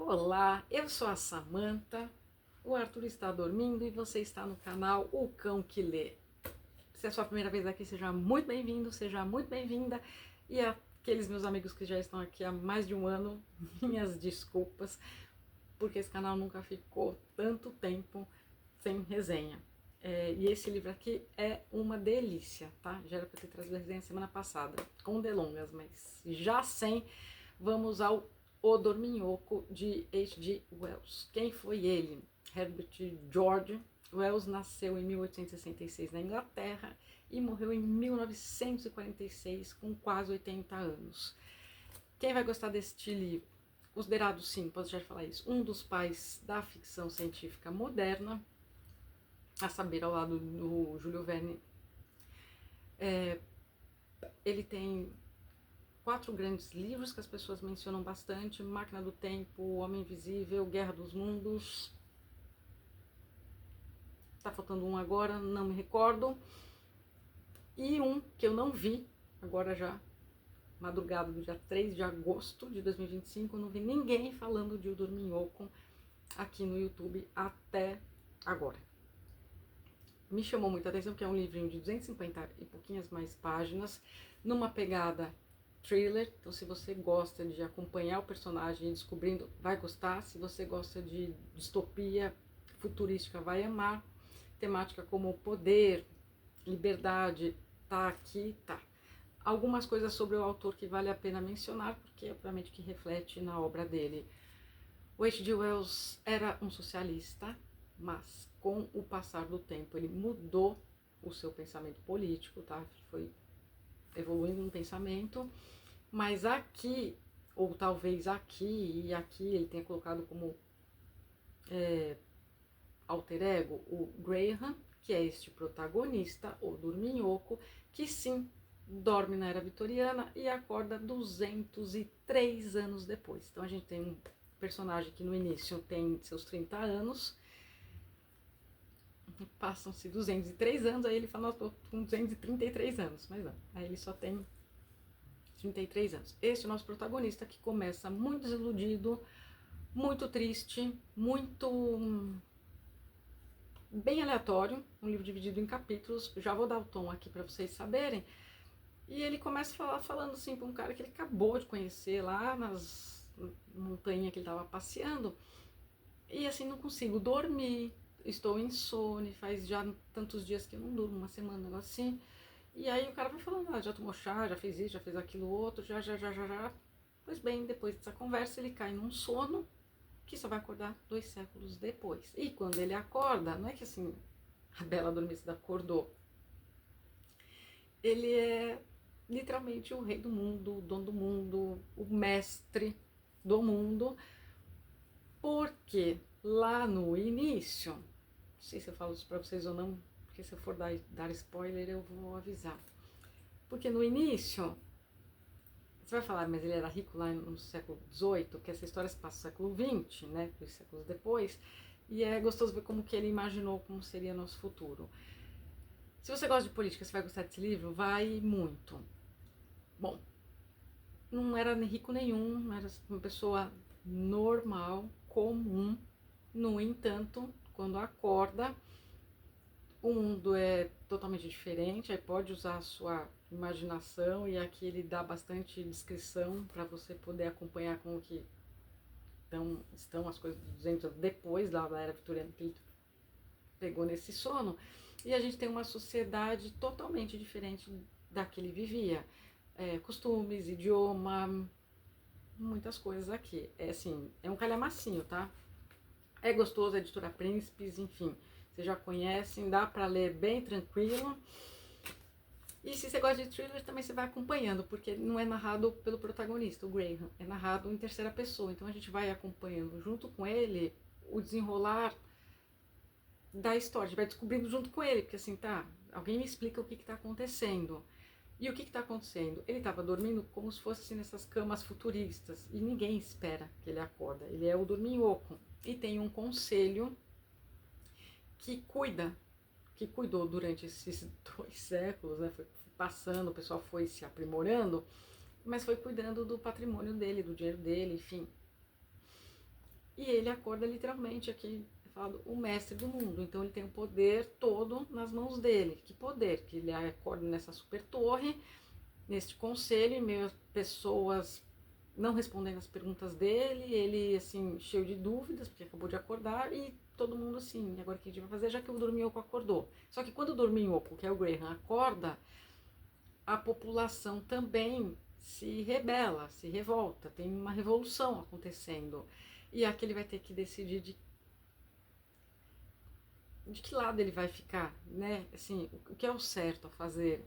Olá, eu sou a Samantha, o Arthur está dormindo e você está no canal O Cão que Lê. Se é a sua primeira vez aqui, seja muito bem-vindo, seja muito bem-vinda. E aqueles meus amigos que já estão aqui há mais de um ano, minhas desculpas, porque esse canal nunca ficou tanto tempo sem resenha. E esse livro aqui é uma delícia, tá? Já era para ter trazido a resenha semana passada, com delongas, mas já sem, vamos ao O Dorminhoco, de H.G. Wells. Quem foi ele? Herbert George Wells nasceu em 1866 na Inglaterra e morreu em 1946 com quase 80 anos. Quem vai gostar deste livro? Considerado, sim, posso já falar isso, um dos pais da ficção científica moderna, a saber, ao lado do Júlio Verne. Ele tem 4 grandes livros que as pessoas mencionam bastante: Máquina do Tempo, O Homem Invisível, Guerra dos Mundos. Tá faltando um agora, não me recordo. E um que eu não vi, agora já madrugada do dia 3 de agosto de 2025, eu não vi ninguém falando de O Dorminhoco aqui no YouTube até agora. Me chamou muita atenção porque é um livrinho de 250 e pouquinhas mais páginas, numa pegada thriller. Então, se você gosta de acompanhar o personagem e descobrindo, vai gostar. Se você gosta de distopia futurística, vai amar. Temática como poder, liberdade, tá aqui, tá. Algumas coisas sobre o autor que vale a pena mencionar, porque obviamente que reflete na obra dele. O H.G. Wells era um socialista, mas com o passar do tempo ele mudou o seu pensamento político, tá? Foi evoluindo no pensamento, mas aqui, ou talvez aqui e aqui, ele tenha colocado como alter ego o Graham, que é este protagonista, o dorminhoco, que sim, dorme na era vitoriana e acorda 203 anos depois. Então a gente tem um personagem que no início tem seus 30 anos, passam-se 203 anos, aí ele fala, nossa, tô com 233 anos, mas não, aí ele só tem 33 anos. Este é o nosso protagonista, que começa muito desiludido, muito triste, muito bem aleatório, um livro dividido em capítulos, já vou dar o tom aqui para vocês saberem. E ele começa falando assim para um cara que ele acabou de conhecer lá nas montanhas que ele estava passeando, e assim, não consigo dormir, estou insone, faz já tantos dias que eu não durmo, uma semana, um negócio assim. E aí o cara vai falando, já tomou chá, já fez isso, já fez aquilo outro, já. Pois bem, depois dessa conversa ele cai num sono que só vai acordar 2 séculos depois. E quando ele acorda, não é que assim, a bela adormecida acordou. Ele é literalmente o rei do mundo, o dono do mundo, o mestre do mundo, porque lá no início, não sei se eu falo isso pra vocês ou não, porque se eu for dar spoiler eu vou avisar. Porque no início, você vai falar, mas ele era rico lá no século XVIII, que essa história se passa no século XX, né, 2 séculos depois, e é gostoso ver como que ele imaginou como seria nosso futuro. Se você gosta de política, você vai gostar desse livro? Vai muito. Bom, não era rico nenhum, era uma pessoa normal, comum. No entanto, quando acorda, o mundo é totalmente diferente, aí pode usar a sua imaginação, e aqui ele dá bastante descrição para você poder acompanhar como que estão as coisas 200 anos depois da era vitoriana que ele pegou nesse sono. E a gente tem uma sociedade totalmente diferente da que ele vivia. Costumes, idioma, muitas coisas aqui. É assim, é um calhamacinho, tá? É gostoso, a editora Príncipes, enfim, vocês já conhecem, dá pra ler bem tranquilo. E se você gosta de thriller, também você vai acompanhando, porque não é narrado pelo protagonista, o Graham, é narrado em terceira pessoa. Então a gente vai acompanhando junto com ele o desenrolar da história, a gente vai descobrindo junto com ele, porque assim, tá, alguém me explica o que tá acontecendo. E o que está acontecendo? Ele estava dormindo como se fosse nessas camas futuristas, e ninguém espera que ele acorda. Ele é o dorminhoco. E tem um conselho que cuidou durante esses 2 séculos, né? Foi passando, o pessoal foi se aprimorando, mas foi cuidando do patrimônio dele, do dinheiro dele, enfim. E ele acorda literalmente aqui, é falado, o mestre do mundo. Então ele tem o poder todo nas mãos dele. Que poder? Que ele acorda nessa super torre, neste conselho, em meio a pessoas não respondendo as perguntas dele, ele assim, cheio de dúvidas, porque acabou de acordar, e todo mundo assim, agora o que a gente vai fazer, já que o dorminhoco acordou. Só que quando o dorminhoco, que é o Graham, acorda, a população também se rebela, se revolta, tem uma revolução acontecendo. E aqui ele vai ter que decidir de que lado ele vai ficar, né? Assim, o que é o certo a fazer,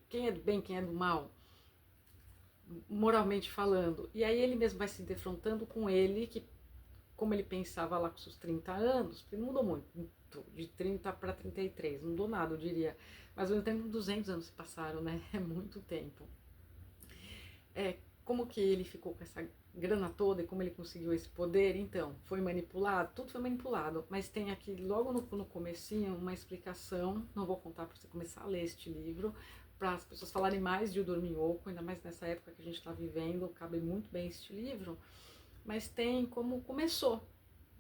quem é do bem, quem é do mal, moralmente falando. E aí ele mesmo vai se defrontando com ele, que como ele pensava lá com seus 30 anos, porque não mudou muito, de 30 para 33, não mudou nada, eu diria. Mas ao mesmo tempo 200 anos se passaram, né? É muito tempo. Como que ele ficou com essa grana toda e como ele conseguiu esse poder? Então, foi manipulado? Tudo foi manipulado, mas tem aqui logo no comecinho uma explicação, não vou contar para você começar a ler este livro, para as pessoas falarem mais de O Dorminhoco, ainda mais nessa época que a gente está vivendo, cabe muito bem este livro, mas tem como começou,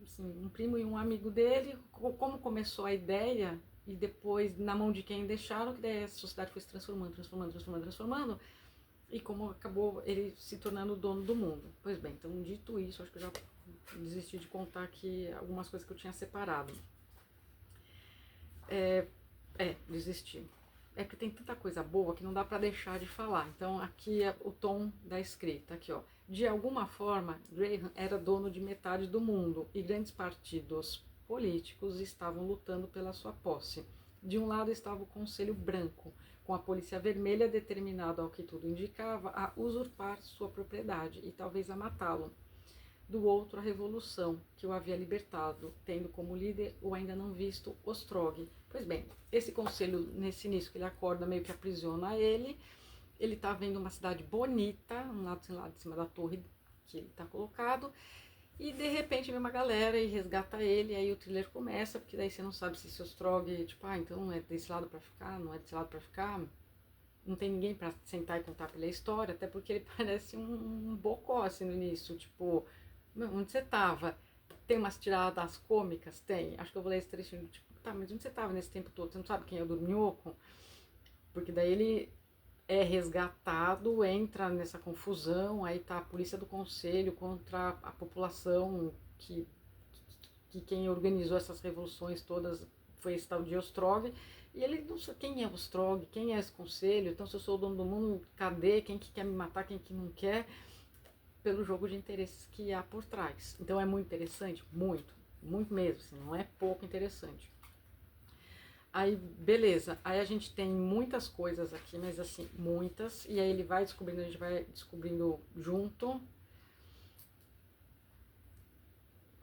assim, um primo e um amigo dele, como começou a ideia e depois na mão de quem deixaram, que daí a sociedade foi se transformando, e como acabou ele se tornando o dono do mundo. Pois bem, então dito isso, acho que eu já desisti de contar aqui algumas coisas que eu tinha separado. Desisti. É porque tem tanta coisa boa que não dá para deixar de falar. Então aqui é o tom da escrita, aqui ó. De alguma forma, Graham era dono de metade do mundo e grandes partidos políticos estavam lutando pela sua posse. De um lado estava o Conselho Branco, com a Polícia Vermelha determinado, ao que tudo indicava, a usurpar sua propriedade e talvez a matá-lo. Do outro, a Revolução, que o havia libertado, tendo como líder o ainda não visto Ostrog. Pois bem, esse conselho, nesse início que ele acorda, meio que aprisiona ele está vendo uma cidade bonita, um lado de cima da torre que ele está colocado, e de repente vem uma galera e resgata ele, e aí o thriller começa, porque daí você não sabe se o Ostrog, tipo, então é desse lado pra ficar, não é desse lado pra ficar, não tem ninguém pra sentar e contar pela história, até porque ele parece um bocó, assim, no início, tipo, onde você tava? Tem umas tiradas cômicas? Tem. Acho que eu vou ler esse trechinho, tipo, tá, mas onde você tava nesse tempo todo? Você não sabe quem é o Dorminhoco? Porque daí ele é resgatado, entra nessa confusão, aí tá a polícia do conselho contra a população, que quem organizou essas revoluções todas foi esse tal de Ostrog, e ele não sabe quem é Ostrog, quem é esse conselho, então se eu sou o dono do mundo, cadê, quem que quer me matar, quem que não quer, pelo jogo de interesses que há por trás. Então é muito interessante, muito mesmo, assim, não é pouco interessante. Aí, beleza, aí a gente tem muitas coisas aqui, mas assim, muitas, e aí ele vai descobrindo, a gente vai descobrindo junto.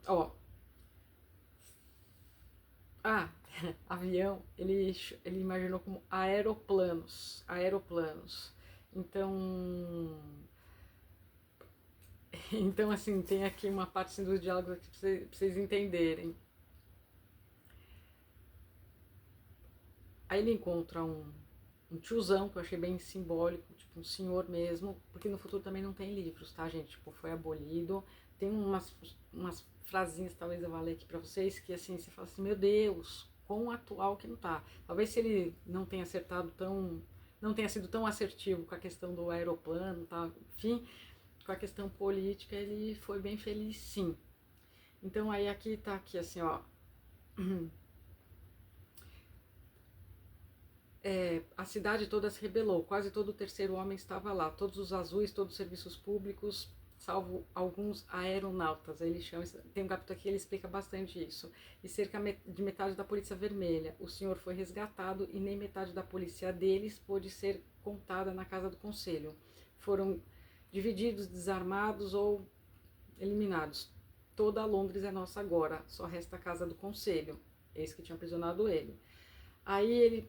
Ó, avião, ele imaginou como aeroplanos. Então, então assim, tem aqui uma parte assim, dos diálogos aqui pra vocês entenderem. Aí ele encontra um tiozão, que eu achei bem simbólico, tipo um senhor mesmo, porque no futuro também não tem livros, tá, gente? Tipo, foi abolido. Tem umas frasinhas, talvez eu vá ler aqui pra vocês, que assim, você fala assim, meu Deus, quão atual que não tá. Talvez se ele não tenha não tenha sido tão assertivo com a questão do aeroplano, tá? Enfim, com a questão política, ele foi bem feliz, sim. Então aí aqui tá aqui assim, ó. A cidade toda se rebelou, quase todo o terceiro homem estava lá, todos os azuis, todos os serviços públicos, salvo alguns aeronautas. Aí ele chama, tem um capítulo aqui que ele explica bastante isso. E cerca de metade da polícia vermelha. O senhor foi resgatado e nem metade da polícia deles pôde ser contada na casa do conselho. Foram divididos, desarmados ou eliminados. Toda Londres é nossa agora, só resta a casa do conselho. Esse que tinha aprisionado ele. Aí ele,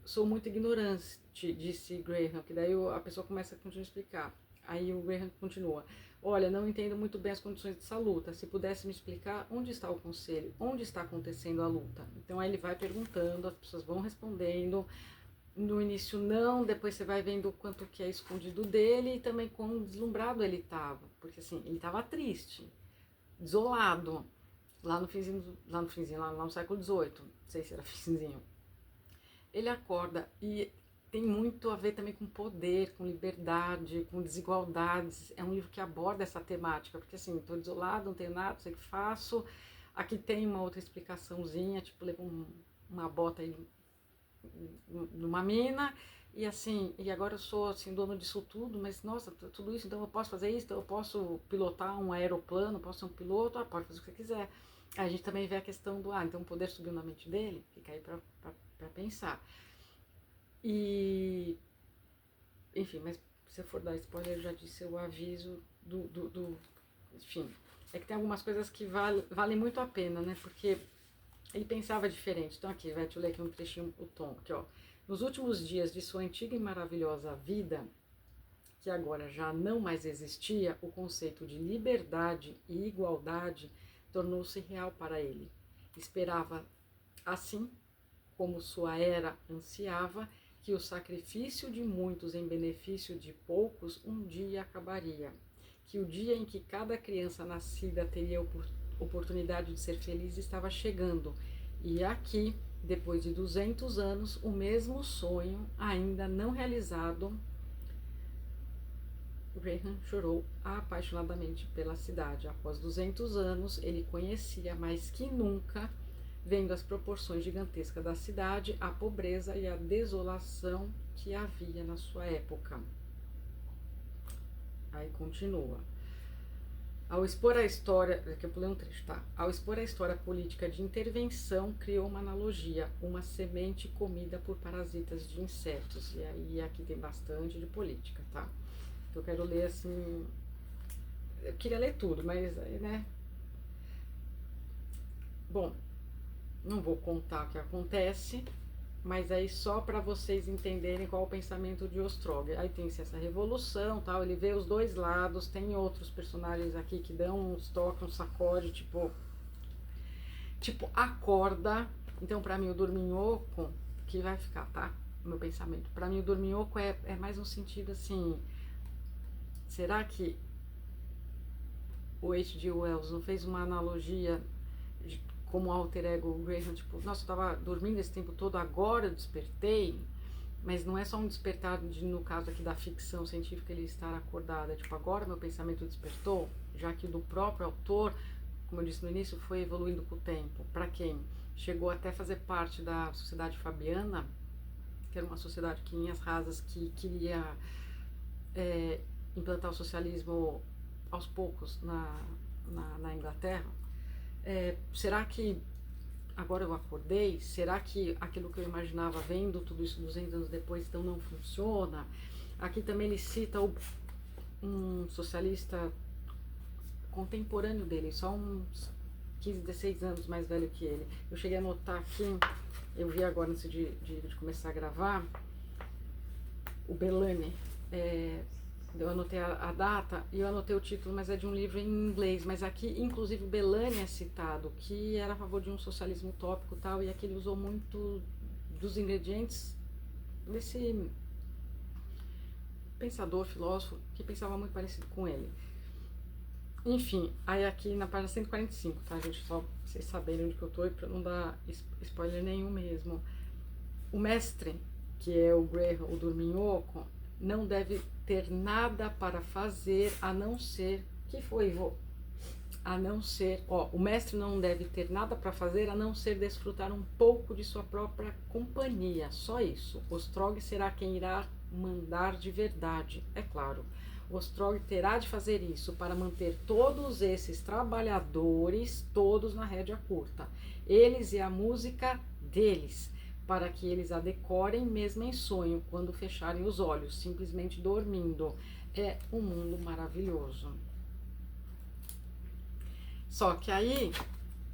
sou muito ignorante, disse Graham, que daí a pessoa começa a continuar a explicar. Aí o Graham continua, olha, não entendo muito bem as condições dessa luta, se pudesse me explicar onde está o conselho, onde está acontecendo a luta. Então aí ele vai perguntando, as pessoas vão respondendo, no início não, depois você vai vendo o quanto que é escondido dele e também quão deslumbrado ele estava, porque assim, ele estava triste, isolado, lá no finzinho, lá no século XVIII, não sei se era finzinho. Ele acorda e tem muito a ver também com poder, com liberdade, com desigualdades. É um livro que aborda essa temática, porque assim, estou isolado, não tenho nada, não sei o que faço. Aqui tem uma outra explicaçãozinha, tipo, leva uma bota aí numa mina, e assim, e agora eu sou assim, dono disso tudo, mas nossa, tudo isso, então eu posso fazer isso, então eu posso pilotar um aeroplano, posso ser um piloto, pode fazer o que você quiser. Aí a gente também vê a questão do, então o poder subiu na mente dele, fica aí pra pensar. E, enfim, mas se eu for dar spoiler, eu já disse o aviso enfim, é que tem algumas coisas que valem muito a pena, né, porque ele pensava diferente. Então aqui, deixa eu ler aqui um trechinho, o tom, aqui ó. Nos últimos dias de sua antiga e maravilhosa vida, que agora já não mais existia, o conceito de liberdade e igualdade tornou-se real para ele. Esperava, assim como sua era ansiava, que o sacrifício de muitos em benefício de poucos um dia acabaria, que o dia em que cada criança nascida teria oportunidade de ser feliz estava chegando, e aqui, depois de 200 anos, o mesmo sonho ainda não realizado. Graham chorou apaixonadamente pela cidade. Após 200 anos, ele conhecia mais que nunca, vendo as proporções gigantescas da cidade, a pobreza e a desolação que havia na sua época. Aí continua. Ao expor a história, aqui eu pulei um trecho, tá? Ao expor a história política de intervenção, criou uma analogia, uma semente comida por parasitas de insetos. E aí aqui tem bastante de política, tá? Eu quero ler assim. Eu queria ler tudo, mas né? Bom, não vou contar o que acontece, mas aí só para vocês entenderem qual é o pensamento de Ostrog. Aí tem essa revolução, tal, ele vê os dois lados, tem outros personagens aqui que dão uns toques, um sacode, tipo acorda. Então para mim o dorminhoco, que vai ficar, tá? O meu pensamento. Para mim o dorminhoco é mais um sentido assim, será que o H.G. Wells não fez uma analogia de, como alter ego Graham, tipo, nossa, eu tava dormindo esse tempo todo, agora eu despertei, mas não é só um despertar no caso aqui da ficção científica ele estar acordado, é tipo, agora meu pensamento despertou, já que do próprio autor, como eu disse no início, foi evoluindo com o tempo. Para quem chegou até fazer parte da Sociedade Fabiana, que era uma sociedade que em as rasas que queria implantar o socialismo aos poucos na Inglaterra. Será que agora eu acordei? Será que aquilo que eu imaginava vendo tudo isso 200 anos depois então não funciona? Aqui também ele cita um socialista contemporâneo dele, só uns 15, 16 anos mais velho que ele. Eu cheguei a notar aqui, eu vi agora antes de começar a gravar, o Bellamy. Eu anotei a data e eu anotei o título, mas é de um livro em inglês. Mas aqui, inclusive, Bellamy é citado, que era a favor de um socialismo utópico e tal, e aqui ele usou muito dos ingredientes desse pensador, filósofo, que pensava muito parecido com ele. Enfim, aí aqui na página 145, tá, gente? Só pra vocês saberem onde que eu tô e pra não dar spoiler nenhum mesmo. O mestre, que é o Graham, o dorminhoco, não deve ter nada para fazer a não ser, que foi, vô? A não ser, o mestre não deve ter nada para fazer a não ser desfrutar um pouco de sua própria companhia, só isso. Ostrog será quem irá mandar de verdade, é claro. Ostrog terá de fazer isso para manter todos esses trabalhadores todos na rédea curta, eles e a música deles, para que eles a decorem mesmo em sonho, quando fecharem os olhos, simplesmente dormindo. É um mundo maravilhoso. Só que aí,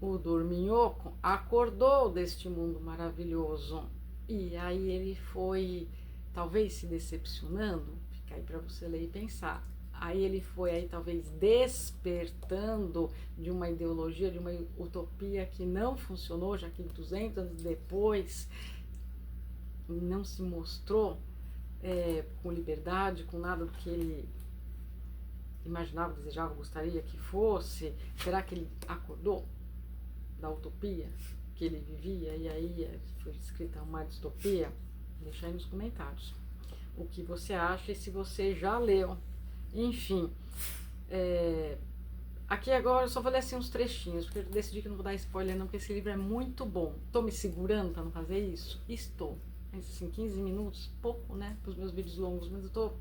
o dorminhoco acordou deste mundo maravilhoso. E aí ele foi, talvez se decepcionando, fica aí para você ler e pensar. Aí ele foi aí talvez despertando de uma ideologia, de uma utopia que não funcionou, já que 200 anos depois não se mostrou com liberdade, com nada do que ele imaginava, desejava, gostaria que fosse? Será que ele acordou da utopia que ele vivia e aí foi escrita uma distopia? Deixa aí nos comentários o que você acha e se você já leu. Enfim, aqui agora eu só vou ler assim uns trechinhos, porque eu decidi que não vou dar spoiler não, porque esse livro é muito bom. Estou me segurando para não fazer isso? Estou. Mas assim, 15 minutos, pouco, né, para os meus vídeos longos, mas eu estou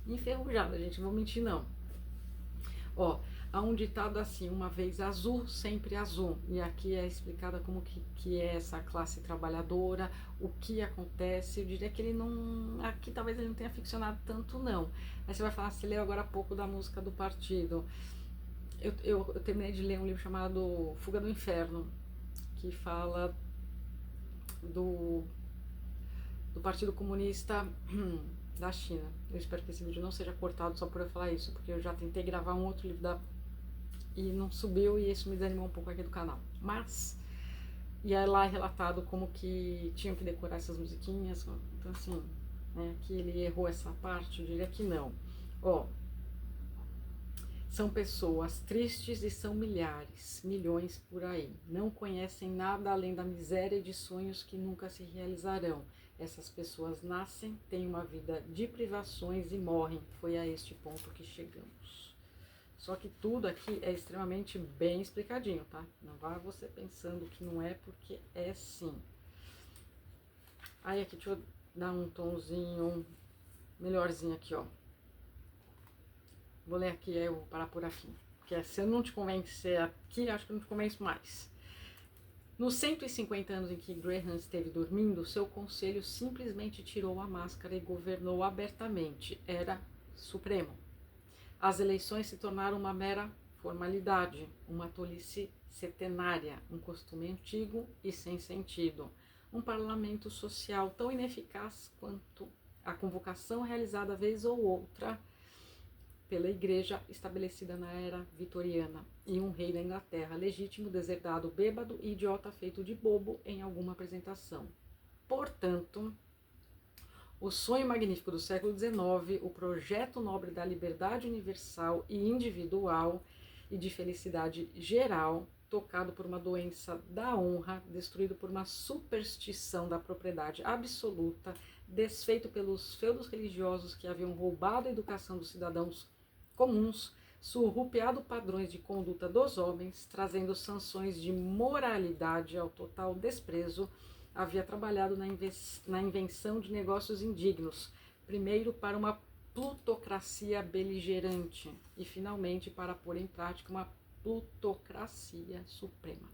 enferrujada, gente, não vou mentir não. Ó, há um ditado assim: uma vez azul, sempre azul. E aqui é explicada como que é essa classe trabalhadora, o que acontece. Eu diria que ele não... Aqui talvez ele não tenha ficcionado tanto, não. Aí você vai falar, você leu agora há pouco da música do partido. Eu terminei de ler um livro chamado Fuga do Inferno, que fala do Partido Comunista da China. Eu espero que esse vídeo não seja cortado só por eu falar isso, porque eu já tentei gravar um outro livro e não subiu, e isso me desanimou um pouco aqui do canal. Mas, e aí lá é relatado como que tinham que decorar essas musiquinhas. Então assim, né, que ele errou essa parte, eu diria que não. Ó, são pessoas tristes e são milhares, milhões por aí. Não conhecem nada além da miséria de sonhos que nunca se realizarão. Essas pessoas nascem, têm uma vida de privações e morrem. Foi a este ponto que chegamos. Só que tudo aqui é extremamente bem explicadinho, tá? Não vá você pensando que não é, porque é sim. Aí aqui, deixa eu dar um tomzinho melhorzinho aqui, ó. Vou ler aqui, eu vou parar por aqui. Porque se eu não te convencer aqui, acho que eu não te convenço mais. Nos 150 anos em que Graham esteve dormindo, seu conselho simplesmente tirou a máscara e governou abertamente. Era supremo. As eleições se tornaram uma mera formalidade, uma tolice setenária, um costume antigo e sem sentido. Um parlamento social tão ineficaz quanto a convocação realizada vez ou outra pela igreja estabelecida na era vitoriana, e um rei da Inglaterra legítimo, deserdado, bêbado e idiota feito de bobo em alguma apresentação. Portanto, o sonho magnífico do século XIX, o projeto nobre da liberdade universal e individual e de felicidade geral, tocado por uma doença da honra, destruído por uma superstição da propriedade absoluta, desfeito pelos feudos religiosos que haviam roubado a educação dos cidadãos comuns, surrupiado padrões de conduta dos homens, trazendo sanções de moralidade ao total desprezo, havia trabalhado na invenção de negócios indignos, primeiro para uma plutocracia beligerante e finalmente para pôr em prática uma plutocracia suprema.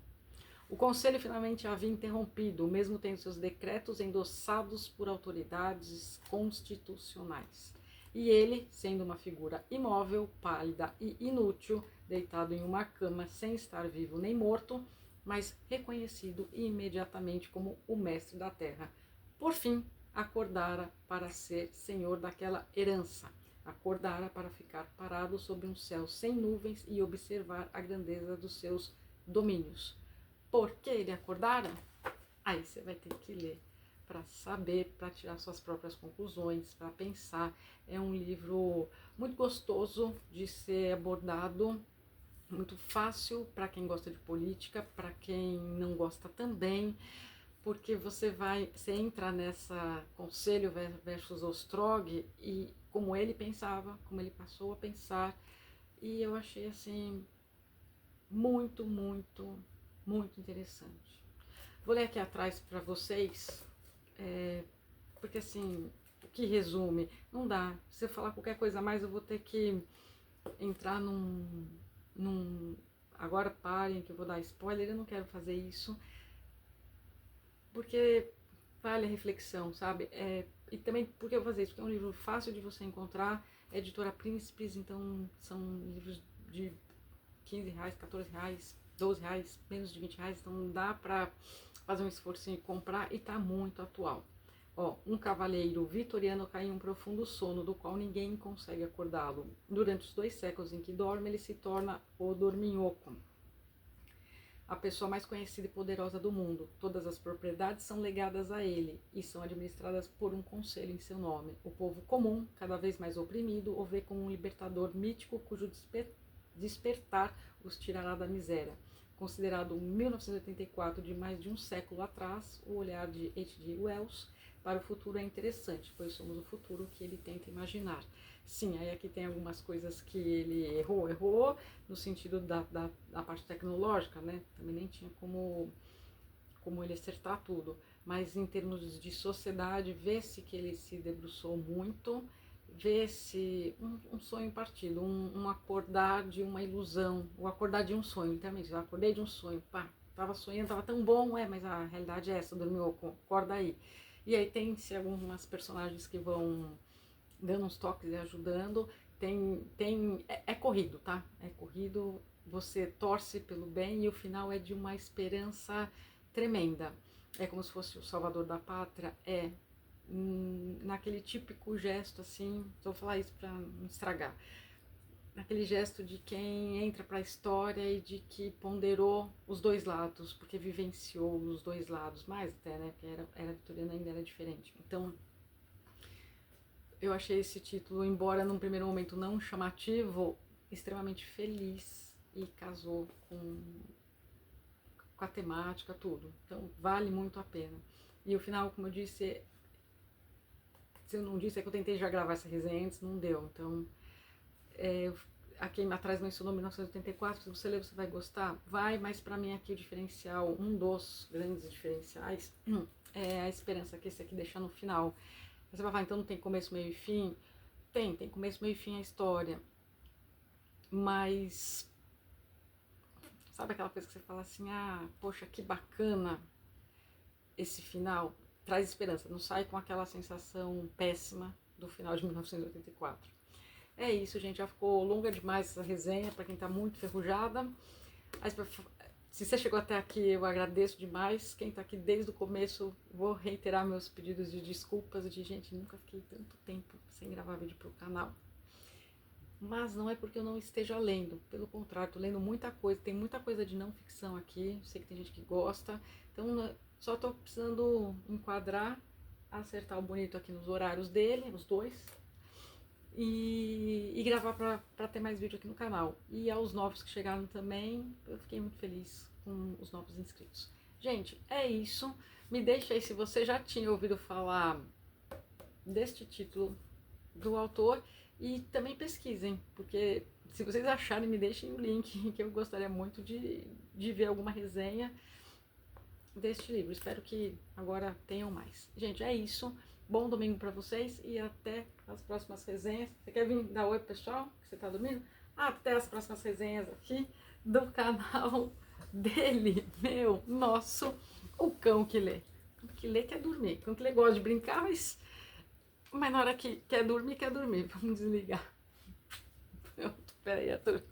O conselho finalmente havia interrompido, mesmo tendo seus decretos endossados por autoridades constitucionais. E ele, sendo uma figura imóvel, pálida e inútil, deitado em uma cama sem estar vivo nem morto, mas reconhecido imediatamente como o mestre da terra, por fim acordara para ser senhor daquela herança, acordara para ficar parado sob um céu sem nuvens e observar a grandeza dos seus domínios. Por que ele acordara? Aí você vai ter que ler para saber, para tirar suas próprias conclusões, para pensar. É um livro muito gostoso de ser abordado, muito fácil para quem gosta de política, para quem não gosta também, porque você entra nessa Conselho versus Ostrog e como ele pensava, como ele passou a pensar, e eu achei assim muito, muito, muito interessante. Vou ler aqui atrás para vocês, porque assim, o que resume, não dá. Se eu falar qualquer coisa a mais, eu vou ter que entrar agora parem que eu vou dar spoiler, eu não quero fazer isso, porque vale a reflexão, sabe? E também porque eu vou fazer isso, porque é um livro fácil de você encontrar, é editora Príncipes, então são livros de R$15, R$14, R$12, menos de R$20, então dá pra fazer um esforço em comprar e tá muito atual. Ó, um cavaleiro vitoriano cai em um profundo sono, do qual ninguém consegue acordá-lo. Durante os 2 séculos em que dorme, ele se torna o dorminhoco. a pessoa mais conhecida e poderosa do mundo. Todas as propriedades são legadas a ele e são administradas por um conselho em seu nome. O povo comum, cada vez mais oprimido, o vê como um libertador mítico cujo despertar os tirará da miséria. Considerado 1984 de mais de um século atrás, o olhar de H.G. Wells para o futuro é interessante, pois somos o futuro que ele tenta imaginar. Sim, aí aqui tem algumas coisas que ele errou no sentido da parte tecnológica, né? Também nem tinha como ele acertar tudo. Mas em termos de sociedade, vê-se que ele se debruçou muito, vê-se um sonho partido, um acordar de uma ilusão, o acordar de um sonho, literalmente. Eu acordei de um sonho, pá, tava sonhando, tava tão bom, mas a realidade é essa, dormiu, acorda aí. E aí tem-se algumas personagens que vão dando uns toques e ajudando. É corrido, tá? É corrido, você torce pelo bem e o final é de uma esperança tremenda. É como se fosse o salvador da pátria, naquele típico gesto assim, vou falar isso para não estragar, naquele gesto de quem entra para a história e de que ponderou os dois lados, porque vivenciou os dois lados, mais até, né, porque era vitoriana, ainda era diferente. Então, eu achei esse título, embora num primeiro momento não chamativo, extremamente feliz e casou com a temática, tudo. Então, vale muito a pena. E o final, como eu disse, se eu não disse, é que eu tentei já gravar essa resenha antes, não deu. Então, aqui atrás mencionou 1984, se você ler você vai gostar, vai, mas para mim aqui o diferencial, um dos grandes diferenciais, é a esperança que esse aqui deixa no final. Você vai falar, então não tem começo, meio e fim? Tem começo, meio e fim a história, mas sabe aquela coisa que você fala assim, poxa, que bacana esse final, traz esperança, não sai com aquela sensação péssima do final de 1984. É isso, gente, já ficou longa demais essa resenha para quem tá muito ferrujada. Se você chegou até aqui, eu agradeço demais. Quem tá aqui desde o começo, vou reiterar meus pedidos de desculpas, gente, nunca fiquei tanto tempo sem gravar vídeo pro canal. Mas não é porque eu não esteja lendo, pelo contrário, tô lendo muita coisa, tem muita coisa de não ficção aqui, sei que tem gente que gosta, então só tô precisando enquadrar, acertar o bonito aqui nos horários dele, os dois, e gravar para ter mais vídeo aqui no canal. E aos novos que chegaram também, eu fiquei muito feliz com os novos inscritos. Gente, é isso, me deixa aí se você já tinha ouvido falar deste título do autor, e também pesquisem, porque se vocês acharem, me deixem o link, que eu gostaria muito de ver alguma resenha deste livro. Espero que agora tenham mais. Gente, é isso. Bom domingo para vocês e até as próximas resenhas. Você quer vir dar oi, pessoal? Que você tá dormindo? Até as próximas resenhas aqui do canal dele, nosso, o Cão que Lê. O que lê quer dormir. O cão que lê gosta de brincar, mas na hora que quer dormir, vamos desligar. Peraí, Arthur.